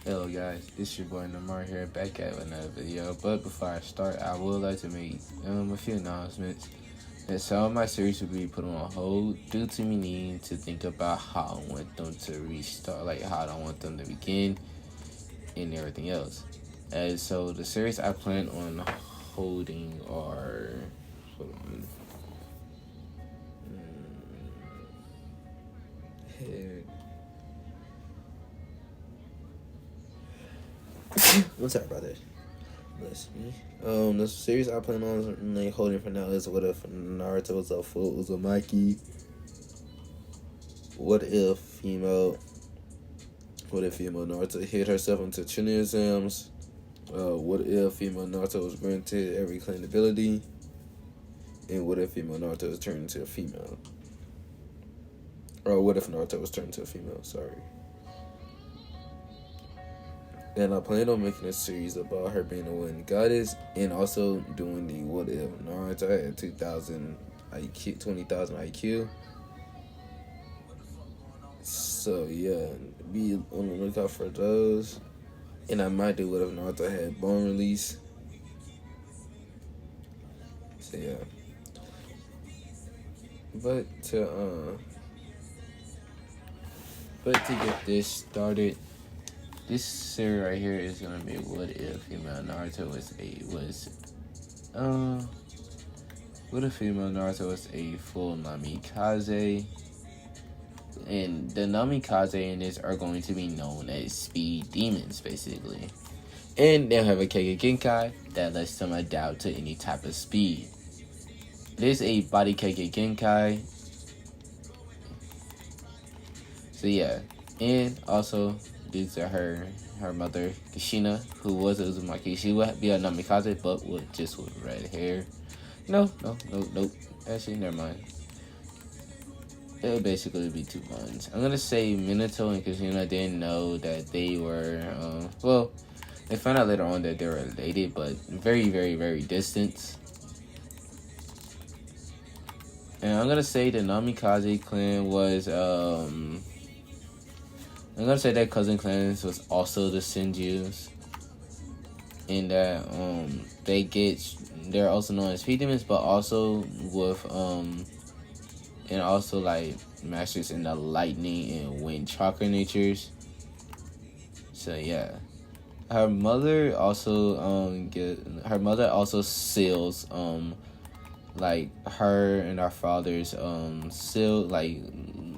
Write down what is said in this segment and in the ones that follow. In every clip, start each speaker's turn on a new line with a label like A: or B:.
A: Hello guys, it's your boy Namar here, back at another video. But before I start, I would like to make a few announcements. That some of my series will be put on hold due to me needing to think about how I want them to restart, like how I want them to begin and everything else. And so the series I plan on holding are, hold on, here. I'm sorry about that. Bless me. The series I plan on holding for now is what if Naruto was a full Uzumaki? What if female? What if female Naruto hid herself into Chunin exams? What if female Naruto was granted every claimed ability? And what if female Naruto was turned into a female? Or what if Naruto was turned into a female? Sorry. And I plan on making a series about her being a wind goddess, and also doing the what if Naruto had 2,000 IQ, 20,000 IQ. So yeah, be on the lookout for those. And I might do what if Naruto had bone release. So yeah. But to get this started, this series right here is gonna be what if female Naruto what if female Naruto was a full Namikaze? And the Namikaze in this are going to be known as speed demons, basically. And they'll have a Kage Genkai that lets them adapt to any type of speed. It is a body Kage Genkai. So yeah. And also, these are her mother, Kishina, who was a Uzumaki. She would be a Namikaze, but with red hair. Nope. Actually, never mind. It would basically be two ones. I'm gonna say Minato and Kishina didn't know that they were, they found out later on that they were related, but very, very, very distant. And I'm gonna say the Namikaze clan was, I'm gonna say that cousin clans was also the Senjus. And that, they're also known as speed demons, but also with, and also like masters in the lightning and wind chakra natures. So yeah, her mother also seals like her and our father's seal like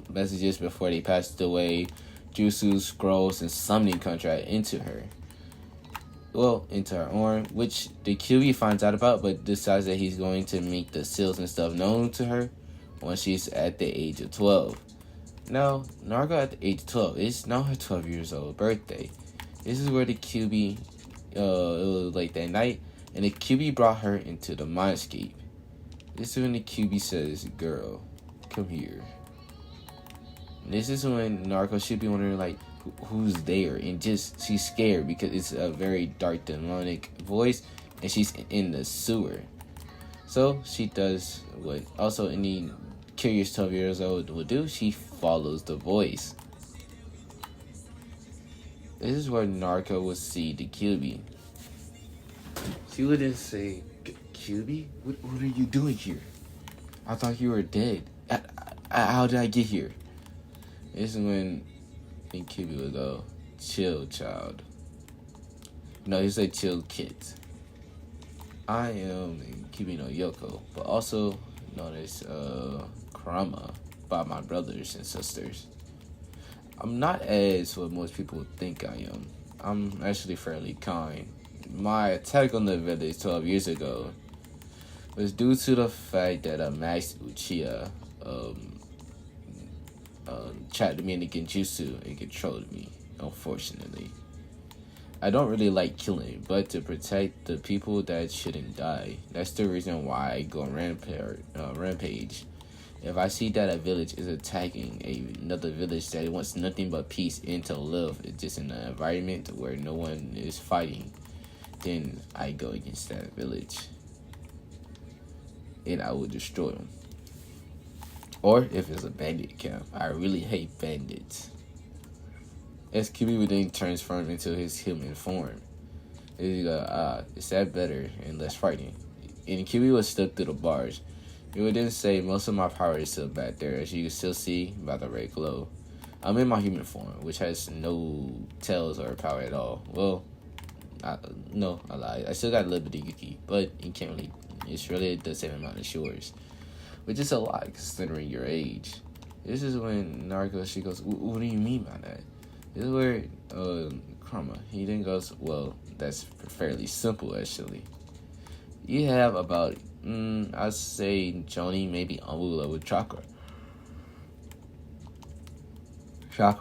A: messages before they passed away, jutsu scrolls and summoning contract into her. Well, into her arm, which the QB finds out about, but decides that he's going to make the seals and stuff known to her when she's at the age of 12. Now, Naruto at the age of 12, it's now her 12 years old birthday. This is where the QB, it was late that night, and the QB brought her into the mindscape. This is when the QB says, "Girl, come here." And this is when Naruto should be wondering, like, who's there, and just, she's scared because it's a very dark, demonic voice, and she's in the sewer. So she does what also any curious 12 years old would do. She follows the voice. This is where Naruto would see the QB. She wouldn't say, "QB, what are you doing here? I thought you were dead. How did I get here?" This is when the QB would go, "Chill, child." No, he said, "Chill, kids. I am QB no Yoko, but also known as Kurama by my brothers and sisters. I'm not as what most people think I am. I'm actually fairly kind. My attack on the village 12 years ago was due to the fact that a Max Uchiha trapped me in the Genjutsu and controlled me, unfortunately. I don't really like killing, but to protect the people that shouldn't die. That's the reason why I go on rampage. If I see that a village is attacking another village that wants nothing but peace and to live, it's just in an environment where no one is fighting, then I go against that village. And I will destroy them. Or if it's a bandit camp, I really hate bandits. as Kyuubi would then transform into his human form. He go, is that better and less frightening? And Kyuubi was stuck through the bars. He would then say, most of my power is still back there, as you can still see by the red glow. I'm in my human form, which has no tails or power at all. Well, no, I lied. I still got a little bit of Yuki, but you can't really. It's really the same amount as yours, which is a lot considering your age. This is when Naruto, she goes, what do you mean by that? This is where Karma, he then goes, well, that's fairly simple actually. You have about, I'd say Joni, maybe Amula with chakra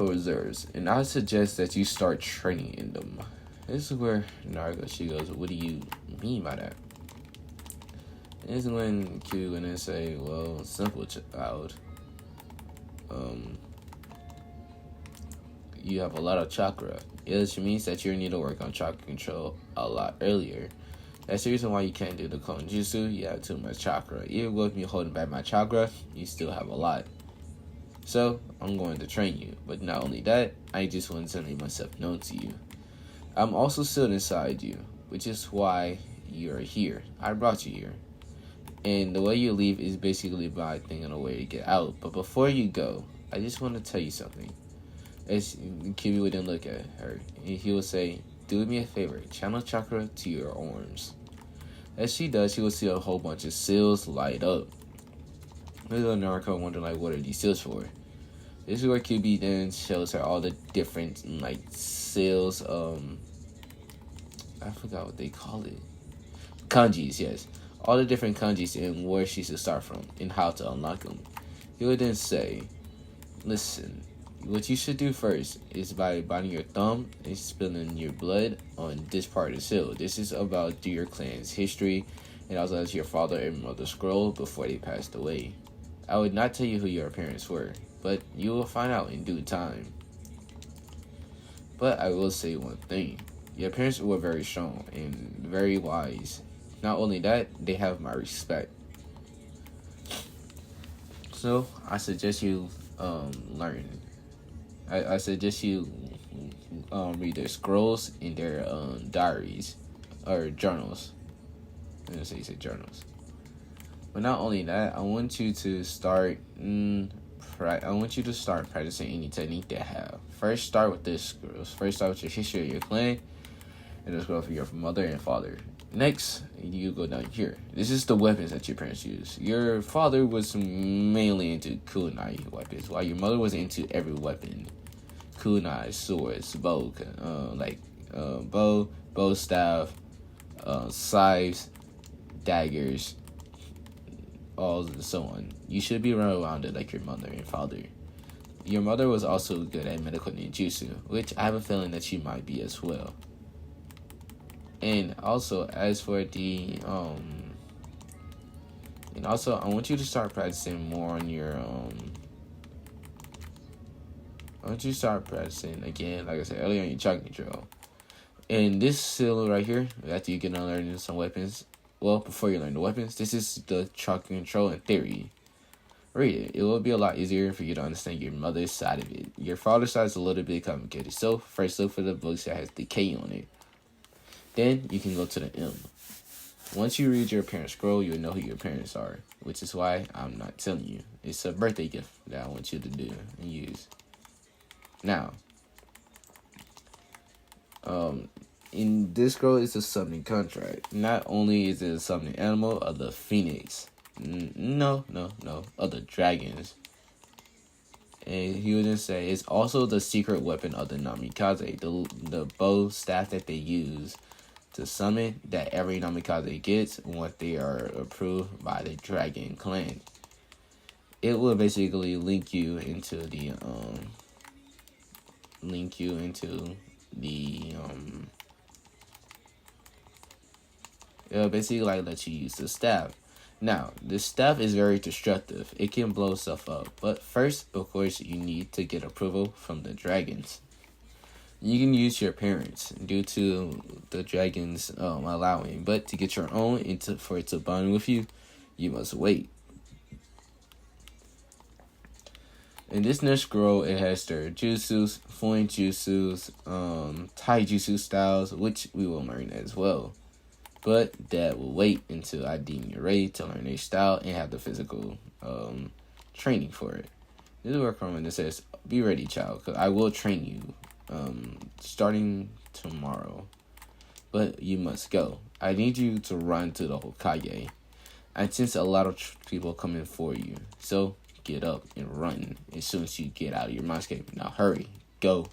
A: reserves, and I suggest that you start training in them. This is where Naruto, she goes, what do you mean by that? This is when Q and then say, well, simple child. You have a lot of chakra. Which means that you need to work on chakra control a lot earlier. That's the reason why you can't do the Konjutsu. You have too much chakra. Even with me holding back my chakra, you still have a lot. So, I'm going to train you. But not only that, I just want to make myself known to you. I'm also still inside you, which is why you're here. I brought you here. And the way you leave is basically by thinking of a way to get out. But before you go, I just want to tell you something. As Kyuubi would then look at her, and he will say, do me a favor, channel chakra to your arms. As she does, she will see a whole bunch of seals light up. Little Naruto wonder, like, what are these seals for? This is where Kyuubi then shows her all the different, like, seals, I forgot what they call it. Kanjis, yes. All the different kanjis and where she should start from and how to unlock them. He would then say, listen, what you should do first is by biting your thumb and spilling your blood on this part of the seal. This is about your clan's history and also as your father and mother scroll before they passed away. I would not tell you who your parents were, but you will find out in due time. But I will say one thing. Your parents were very strong and very wise. Not only that, they have my respect. So, I suggest you learn. I suggest you read their scrolls in their diaries or journals. I'm gonna say journals. But not only that, I want you to start. I want you to start practicing any technique they have. First, start with this scrolls. First, start with your history of your clan, and the scroll for your mother and father. Next, you go down here. This is the weapons that your parents use. Your father was mainly into kunai weapons, while your mother was into every weapon. Kunai, swords, bow, bow staff, scythes, daggers, all and so on. You should be well-rounded like your mother and father. Your mother was also good at medical ninjutsu, which I have a feeling that she might be as well. And also, as for the, and also, I want you to start practicing more on your, I want you to start practicing, again, like I said earlier, on your chakra control. And this seal right here, after you get done learning some weapons, well, before you learn the weapons, this is the chakra control in theory. Read it. It will be a lot easier for you to understand your mother's side of it. Your father's side is a little bit complicated, so first look for the books that has the K on it. Then you can go to the M. Once you read your parents' scroll, you'll know who your parents are, which is why I'm not telling you. It's a birthday gift that I want you to do and use. Now, in this scroll is a summoning contract. Not only is it a summoning animal of the phoenix, no, of the dragons. And he would then say it's also the secret weapon of the Namikaze, the bow staff that they use to summon, that every Namikaze gets once they are approved by the dragon clan. It will basically link you into the it'll basically like let you use the staff. Now, this staff is very destructive. It can blow stuff up. But first, of course, you need to get approval from the dragons. You can use your parents due to the dragons allowing. But to get your own for it to bond with you, you must wait. In this next scroll, it has their jutsus, foreign jutsus, taijutsu styles, which we will learn as well. But that will wait until I deem you're ready to learn a style and have the physical training for it. This is where Carmen says, "Be ready, child, because I will train you starting tomorrow. But you must go. I need you to run to the Hokage. I sense a lot of people coming for you. So get up and run as soon as you get out of your mindscape. Now hurry, go."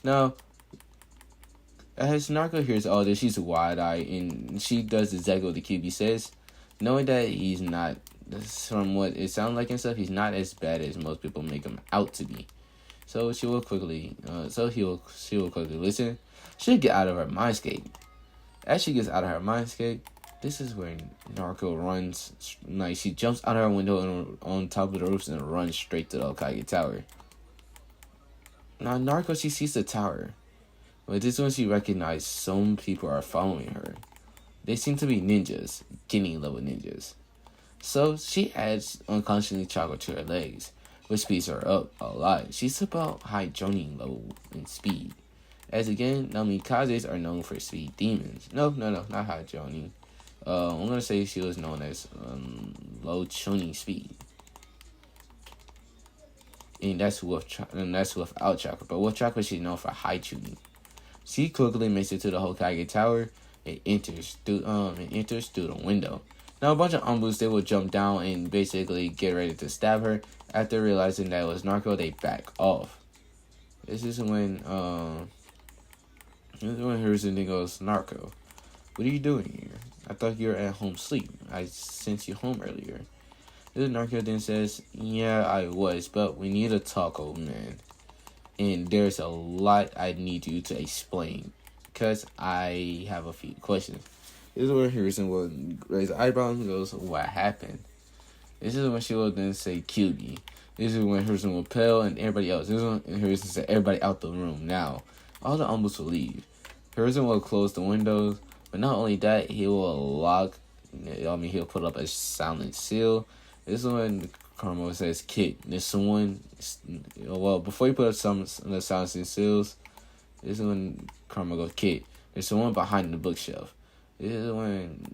A: Now, as Naruto hears all this, she's wide-eyed, and she does exactly what the QB says, knowing that he's not, from what it sounds like and stuff, he's not as bad as most people make him out to be. So she will quickly, she will quickly listen. She'll get out of her mindscape. As she gets out of her mindscape, this is where Naruto runs, like she jumps out of her window and on top of the roofs and runs straight to the Hokage Tower. Now Naruto, she sees the tower. But this is when she recognizes some people are following her. They seem to be ninjas, beginning level ninjas. So she adds unconsciously chocolate to her legs, which speeds her up a lot. She's about high joining level in speed. As again, Namikazes are known for speed demons. No, not high joining. I'm gonna say she was known as low tuning speed. And that's without chakra. But with chakra, she's known for high tuning. She quickly makes it to the Hokage Tower and enters through the window. Now a bunch of Umbus, they will jump down and basically get ready to stab her. After realizing that it was Naruto, they back off. This is when Hiruzen goes, "Naruto, what are you doing here? I thought you were at home sleep. I sent you home earlier." This Naruto then says, "Yeah, I was, but we need to talk, old man. And there's a lot I need you to explain, because I have a few questions." This is where Hiruzen will raise the eyebrows and goes, "What happened?" This is when she will then say, "QB." This is when Hiruzen will pale and everybody else. This is when Hiruzen said, "Everybody out the room now." All the Umbus will leave. Hiruzen will close the windows, but not only that, he will he'll put up a silent seal. This is when Karma says, "Kid, there's someone." Well, before you put up some of the silencing seals, this is when Karma goes, "Kid, there's someone behind the bookshelf." This is when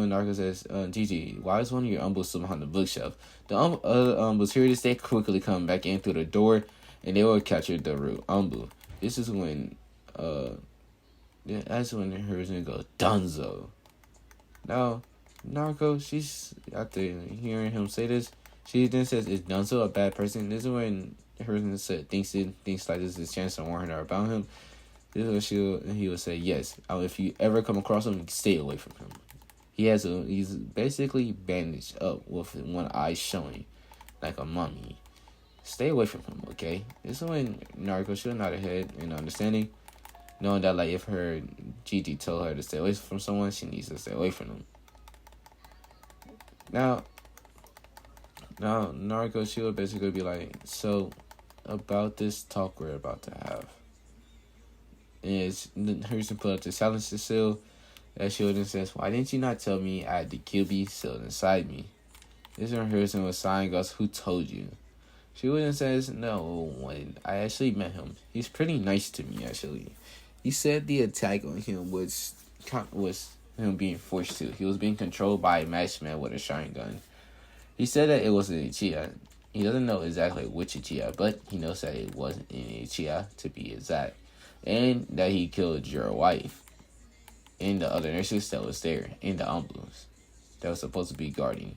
A: Naruto says, "Gigi, why is one of your Umbus still behind the bookshelf?" The other Umbus hear this, they quickly come back in through the door, and they will capture the root Umbu. This is when, that's when Hiruzen goes, "Dunzo." Now, Naruto, she's after hearing him say this, she then says, "Is Dunzo a bad person?" This is when Hiruzen thinks like this is a chance to warn her about him. This is when he will say, "Yes. If you ever come across him, stay away from him. He's basically bandaged up with one eye showing, like a mummy. Stay away from him, okay?" This is when Naruto should nod her head in understanding, knowing that like if her Gigi told her to stay away from someone, she needs to stay away from them. Now Naruto, she will basically be like, "So, about this talk we're about to have." Is Hiruzen put up the silencer seal that she then says, "Why didn't you not tell me I had the QB sealed inside me?" This is when Hiruzen was sighing goes, "Who told you?" She then says, "No, when I actually met him, he's pretty nice to me actually. He said the attack on him was him being forced to. He was being controlled by a masked man with a Sharingan. He said that it was an Uchiha. He doesn't know exactly which Uchiha, but he knows that it wasn't an Uchiha to be exact. And that he killed your wife. And the other nurses that was there. And the Umbus that was supposed to be guarding."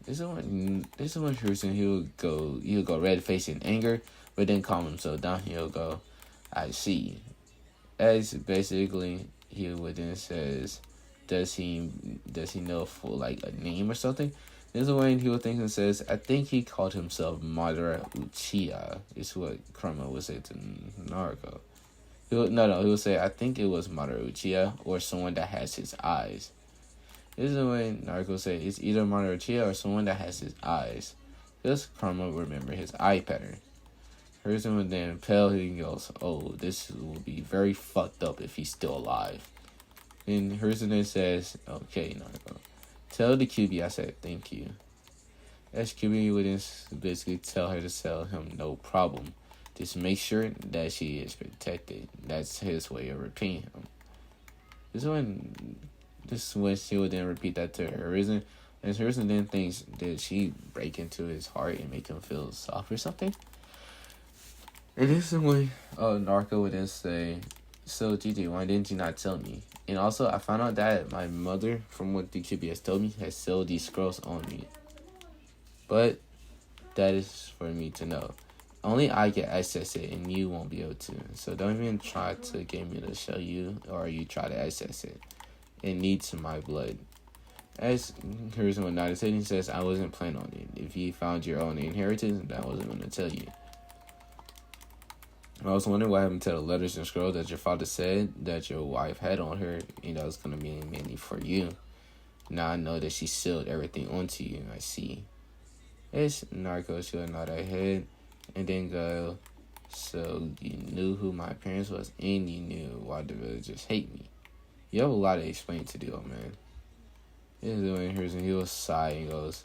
A: This is when Hiruzen, he'll go red faced in anger, but then calm himself down. He'll go, "I see." As basically he would then says, does he know for like a name or something? This is when he would think and says, "I think he called himself Madara Uchiha." Is what Kurama would say to Naruto. He would say, "I think it was Madara Uchiha or someone that has his eyes." This is when Naruto said, "It's either Madara Uchiha or someone that has his eyes." Thus, Karma remember his eye pattern. Hiruzen would then pale. He goes, "Oh, this will be very fucked up if he's still alive." And Hiruzen then says, "Okay, Naruto, tell the QB I said thank you." SQB would then basically tell her to tell him no problem. Just make sure that she is protected. That's his way of repeating him. This is when she would then repeat that to Horizon. And Horizon then thinks, did she break into his heart and make him feel soft or something? And this is when Narco would then say, so Gigi, why didn't you not tell me? And also, I found out that my mother, from what the QB has told me, has sold these scrolls on me. But that is for me to know. Only I can access it, and you won't be able to. So don't even try to get me to show you, or you try to access it. It needs my blood. As Horizon would not say, he says, I wasn't planning on it. If you found your own inheritance, I wasn't going to tell you. I was wondering what happened to the letters and scroll that your father said that your wife had on her, and that was going to be mainly for you. Now I know that she sealed everything onto you. I see. It's Narco. She'll nod her head and then go, so you knew who my parents was, and you knew why the villagers hate me. You have a lot to explain to do, man. This is when he will sigh and goes,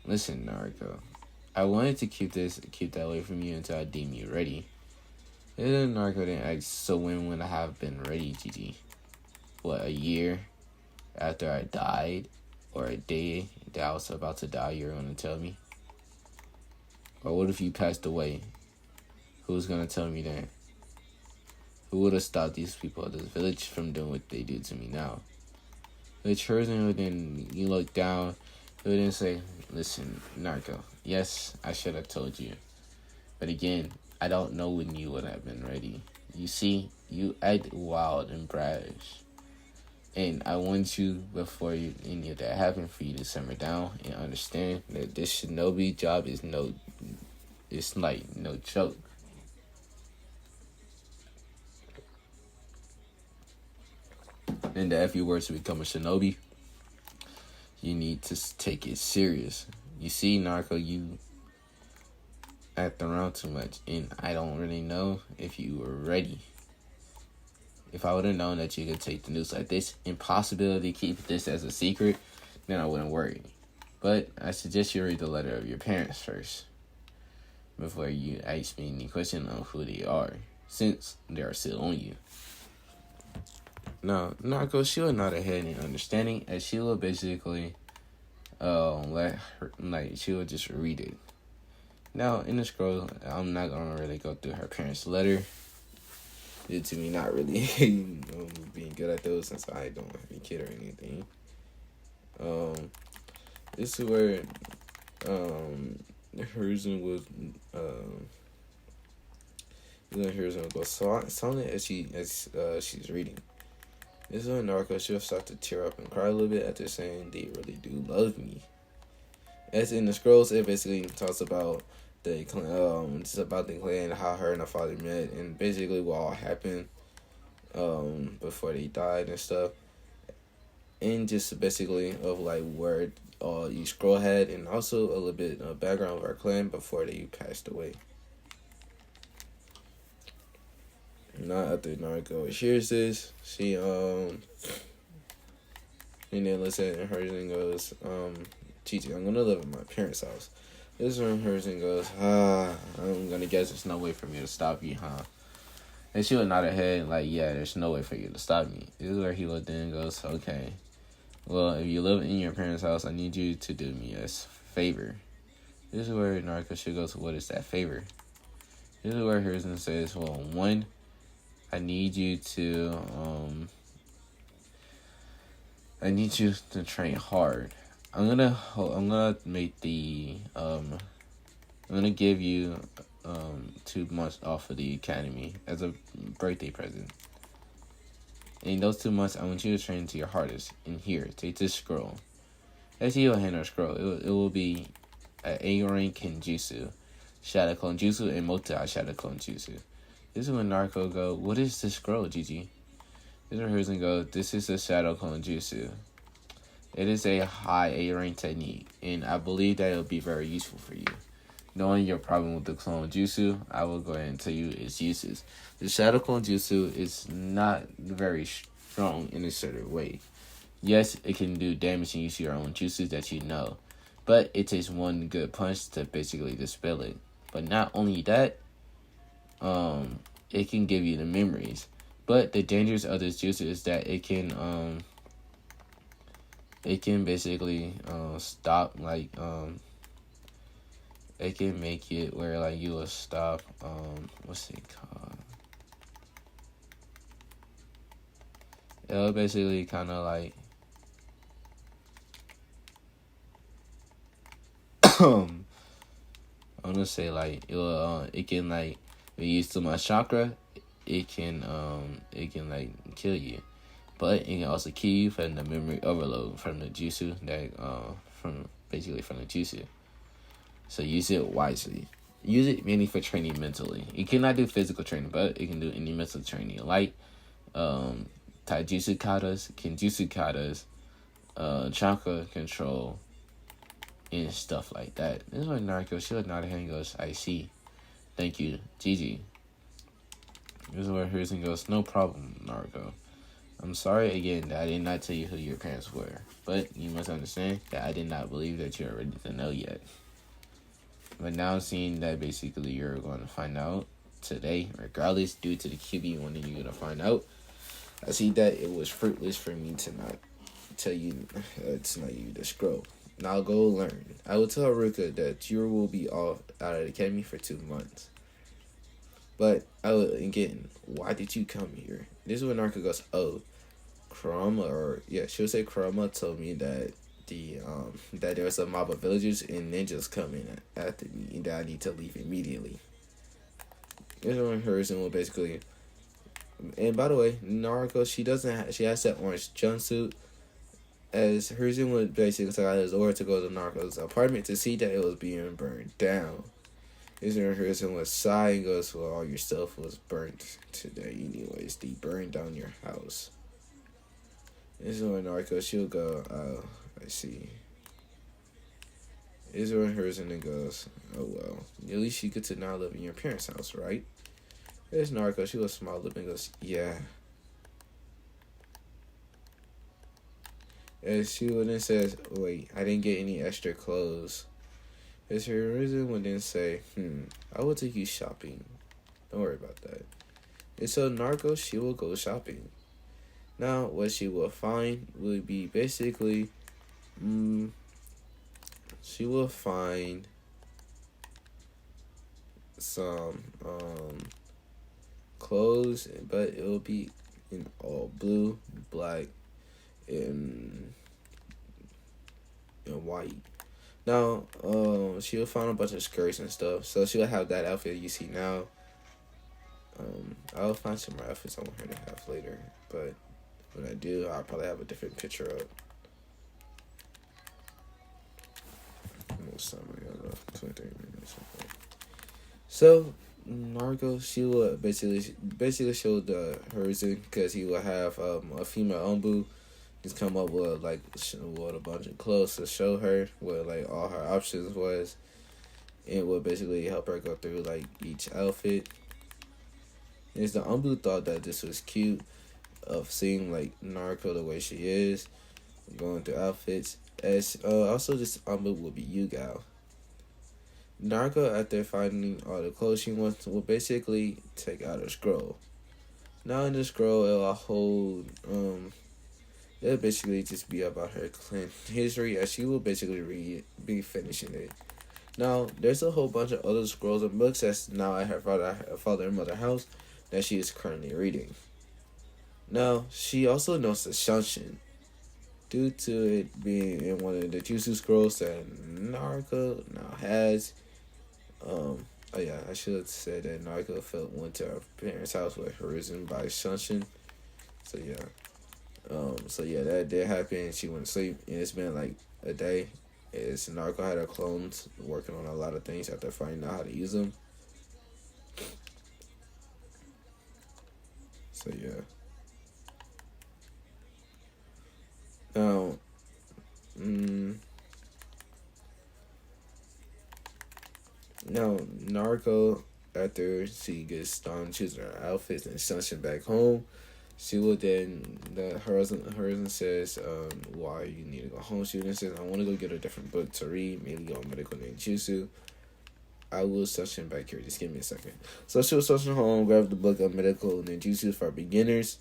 A: listen, Narco. I wanted to keep that away from you until I deem you ready. And then Narco then asks, so when would I have been ready, Gigi? What, a year after I died? Or a day that I was about to die, you're going to tell me? Or what if you passed away? Who's going to tell me then? Who would have stopped these people of this village from doing what they do to me now? The Chosen would then, you look down, he would then say, listen, Narco, yes, I should have told you. But again, I don't know when you would have been ready. You see, you act wild and brash. And I want you, before any of that happened, for you to simmer down and understand that this shinobi job is no joke. And that if you were to become a shinobi, you need to take it serious. You see, Narco, you act around too much, and I don't really know if you were ready. If I would have known that you could take the news like this, impossibility to keep this as a secret, then I wouldn't worry. But I suggest you read the letter of your parents first, before you ask me any question on who they are, since they are still on you. Now, Narco, she will nod her head in understanding, as she will basically she will just read it. Now, in the scroll, I'm not going to really go through her parents' letter. Due to me not really being good at those, since I don't have any kid or anything. This is where Horizon was Horizon will go silent as she's reading. This is when Narco, she'll start to tear up and cry a little bit after saying they really do love me. As in the scrolls, it basically talks about the clan, just about the clan, how her and her father met, and basically what all happened before they died and stuff. And just basically of like where each scroll had, and also a little bit of background of our clan before they passed away. Not after Narco hears this, she and then listen, and hers and goes, Gigi, I'm gonna live in my parents' house. This is when hers and goes, I'm gonna guess there's no way for me to stop you, huh? And she would nod her head like, yeah, there's no way for you to stop me. This is where he would then goes, okay. Well, if you live in your parents' house, I need you to do me a favor. This is where Narco, she goes, what is that favor? This is where hers and says, well, one, I need you to train hard. I'm gonna give you 2 months off of the academy as a birthday present. In those 2 months, I want you to train to your hardest. And here, take this scroll. As you hand her scroll, it will be an A-rank Kenjutsu, Shadow Clone Jutsu, and Multi-Shadow Clone Jutsu. This is when Narco go, what is this scroll, Gigi? This is where Horizon go, this is a Shadow Clone Jutsu. It is a high A-rank technique, and I believe that it will be very useful for you. Knowing your problem with the Clone Jutsu, I will go ahead and tell you its uses. The Shadow Clone Jutsu is not very strong in a certain way. Yes, it can do damage and use your own jutsus that you know, but it takes one good punch to basically dispel it. But not only that, it can give you the memories. But the dangers of this juice is that it can basically stop it can make it where like you will stop what's it called? It'll basically kind of like I'm gonna say like it can like if you use too much chakra, it can like kill you, but it can also kill you from the memory overload from the jutsu that from basically from the jutsu. So use it wisely. Use it mainly for training mentally. You cannot do physical training, but it can do any mental training like taijutsu katas, kenjutsu katas, chakra control, and stuff like that. This is what Naruto should not hand goes, I see. Thank you, Gigi. This is where Hiruzen goes, no problem, Naruto. I'm sorry again that I did not tell you who your parents were, but you must understand that I did not believe that you are ready to know yet. But now seeing that basically you're going to find out today, regardless, due to the QB wanting you to find out, I see that it was fruitless for me to not tell you it's not you the scroll. Now go learn. I will tell Ruka that you will be off out of the academy for 2 months. But again, why did you come here? This is when Naruto goes, oh, she'll say Kurama told me that that there was a mob of villagers and ninjas coming after me and that I need to leave immediately. This is when Hiruzen will basically, and by the way, Naruto, she has that orange jumpsuit. As Hiruzen would basically take out his order to go to Naruto's apartment to see that it was being burned down. This is when Hiruzen was sigh and goes, well, all your stuff was burnt today anyways. They burned down your house. This is when Naruto, she'll go, oh, I see. This is when Hiruzen goes, oh well, at least you get to now live in your parents' house, right? There's Naruto, she will smile lip and goes, yeah. As she would then says, wait, I didn't get any extra clothes. As Hiruzen would then say, I will take you shopping. Don't worry about that. And so Naruto, she will go shopping. Now, what she will find will be basically, she will find some clothes, but it will be in all blue, black, and white. Now, she'll find a bunch of skirts and stuff, so she'll have that outfit you see now. I'll find some more outfits I want her to have later, but when I do, I'll probably have a different picture up. Almost time, I got about 23 minutes. So, Naruto, she will basically show the Hiruzen because he will have a female Ombu just come up with like a bunch of clothes to show her what like all her options was, and will basically help her go through like each outfit. Is the Ombu thought that this was cute of seeing like Naruto the way she is, going through outfits. As also this Ombu will be Yugao. Naruto, after finding all the clothes she wants, will basically take out a scroll. Now in the scroll, it will hold it'll basically just be about her clan history, as she will basically be finishing it. Now, there's a whole bunch of other scrolls and books that's now at her father and mother house that she is currently reading. Now, she also knows the Shanshin, due to it being in one of the Jutsu scrolls that Naruto now has. I should have said that Naruto went to her parents' house with Hiruzen by Shanshin. So yeah, that did happen. She went to sleep, and it's been like a day. As Naruto had her clones working on a lot of things after finding out how to use them. So yeah. Now Naruto, after she gets done choosing her outfits and Shanshin back home, She will then the Horizon says, why you need to go home. She then says, I want to go get a different book to read, maybe on medical ninjutsu. I will search him back here. Just give me a second. So she was searching home, grab the book of medical ninjutsu for beginners.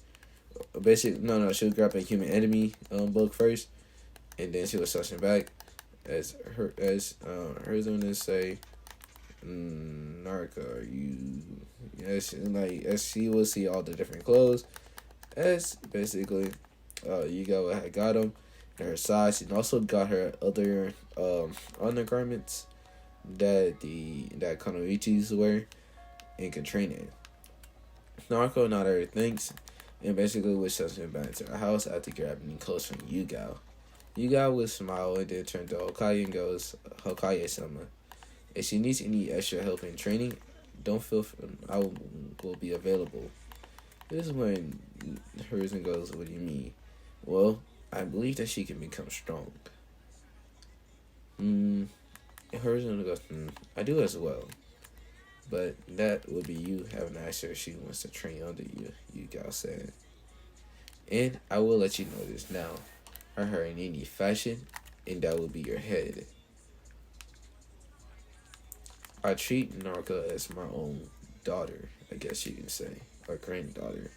A: She'll grab a human enemy book first, and then she was searching back her gonna say, Narca, are you? As she will see all the different clothes, as basically, Yuga got him in her size, and also got her other undergarments that Konoichis wear and can train in. Naruto not her thinks, and basically was sent back to her house after grabbing clothes from Yuga. Yuga will smile and then turn to Hokage and goes, Hokage-sama, if she needs any extra help in training, don't feel I will be available. This is when Horizon goes, what do you mean? Well, I believe that she can become strong. Horizon goes, I do as well. But that would be you having to ask her if she wants to train under you, Yuga said. And I will let you know this now. Her in any fashion, and that will be your head. I treat Narca as my own daughter, I guess you can say, or granddaughter.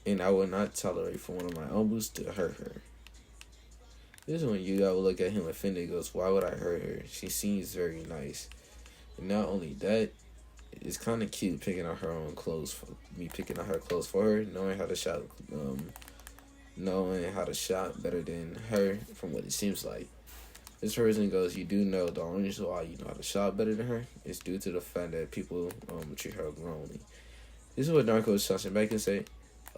A: And I will not tolerate for one of my uncles to hurt her. This is when Yuga will look at him offended and goes, why would I hurt her? She seems very nice. And not only that, it's kind of cute picking out her own clothes, picking out her clothes for her, knowing how to shop better than her, from what it seems like. This person goes, you do know the only reason why you know how to shop better than her is due to the fact that people treat her wrongly. This is what Naruto is shouting back and say,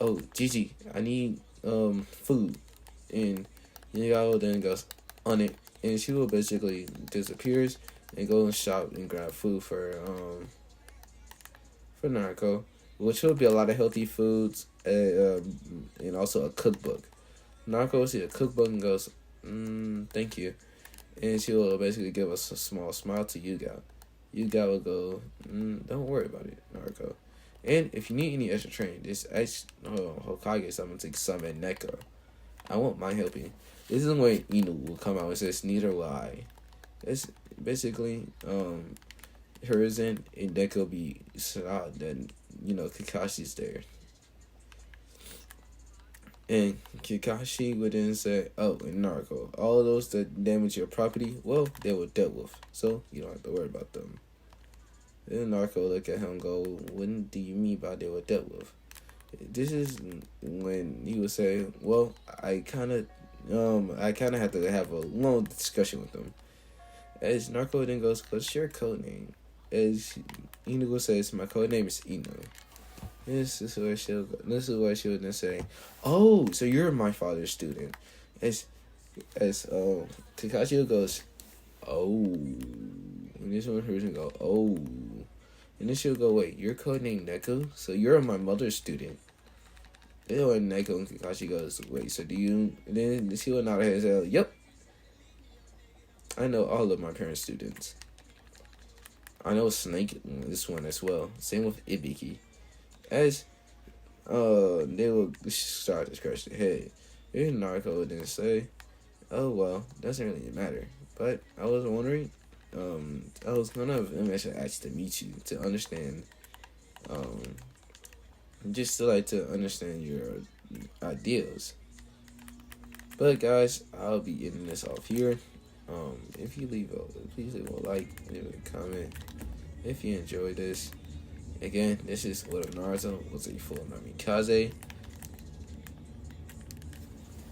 A: oh, Gigi, I need food. And Yuga then goes on it, and she will basically disappears and go and shop and grab food for Naruto, which will be a lot of healthy foods and also a cookbook. Naruto will see a cookbook and goes, thank you. And she will basically give us a small smile to Yuga. Yuga will go, don't worry about it, Naruto. And if you need any extra training, just ask Hokage-sama to summon Neko. I won't mind helping. This is when Inu will come out and says, neither will I. It's basically, Horizon and Neko be sad that, Kakashi's there. And Kakashi would then say, oh, and Naruto, all of those that damage your property, well, they were dealt with, so you don't have to worry about them. Then Naruto would look at him and go, what do you mean by they were dealt with? This is when he would say, well, I kind of had to have a long discussion with them. As Naruto then goes, what's your code name? As Inu says, my code name is Inu. This is where she would then say, oh, so you're my father's student. As Kakashi goes, oh. And this one person go, oh. And then she'll go, wait, you're codenamed Neko? So you're my mother's student. Then when Neko and Kakashi goes, wait, so do you... And then she will nod her head and say, yep. I know all of my parents' students. I know Snake, this one as well. Same with Ibiki. As they will start to scratch their head. And Naruto would then say, oh, well, doesn't really matter. But I was wondering, I was kind of actually to meet you, to understand, just to understand your ideals. But guys, I'll be ending this off here. If you please leave a like, leave a comment if you enjoyed this. Again, this is Little Naruto was a full Namikaze.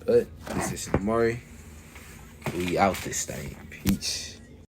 A: But this is Mari. We out this thing. Peace.